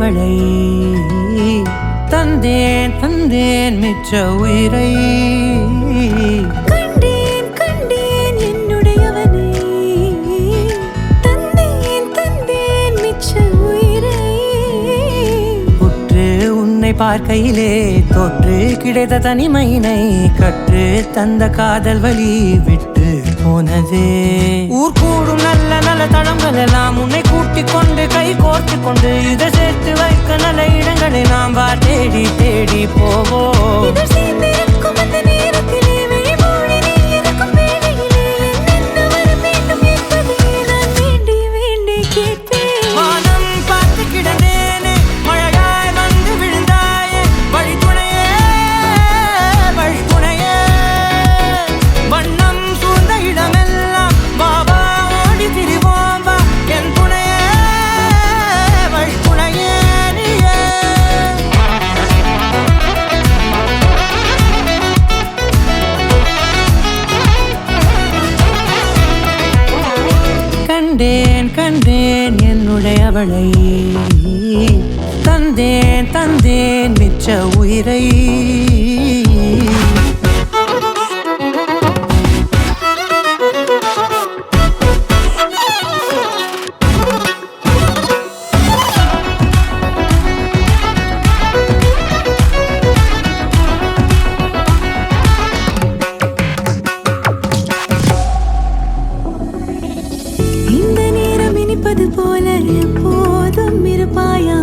அவளை தந்தேன் தந்தேன் மிச்ச உயிரை கண்டேன் கண்டேன் என்னுடையவனை தந்தேன் தந்தேன் மிச்ச உயிரை உற்று உன்னை பார்க்கையிலே தொற்று கிடைத்த தனிமையினை கற்று தந்த காதல் வழி விட்டு போனதே ஊர் கூடும் நல்ல நல்ல தளங்கள் எல்லாம் உன்னை கூட்டிக் கொண்டு கை கோர்த்து கொண்டு இதை சேர்த்து வைக்க நல்ல இடங்களை நாம் வா தேடி தேடி போவோம் இதழ் சேர்ந்திருக்கும் அந்த நேரத்திலே விழிமூடி நீ இருக்கும் வேளையிலே என்னென்ன வர வேண்டும் என்பதை நான் வேண்டி வேண்டி கேட்பேன் வானம் பார்த்து கிடந்தேனே மழையாய் வந்து விழுந்தாயே வழித்துணையே வழித்துணையே வண்ணம் சூழ்ந்த இடமெல்லாம் பாபா ஓடி திரிவோம் வா என் துணையே வழித்துணையே நீயே கண்டேன் கண்டேன் என்னுடையவளை தந்தேன் தந்தேன் மிச்ச உயிரை இந்த நேரம் இனிப்பது போல எப்போதும் இருப்பாயா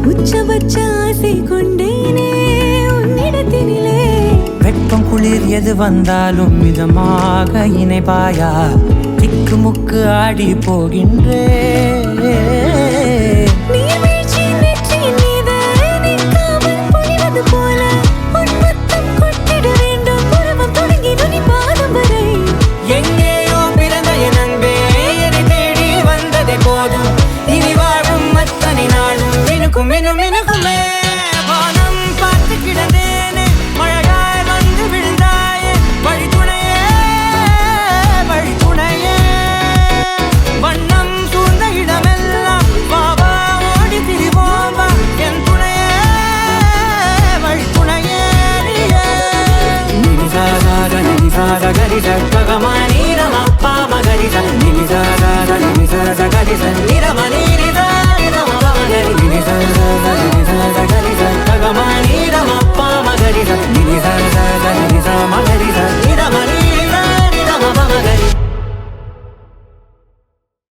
உச்சபட்ச ஆசை கொண்டேனே உன்னிடத்தினிலே வெப்பம் குளிர் எது வந்தாலும் மிதமாக இணைப்பாயா திக்கு முக்கு ஆடி போகின்றே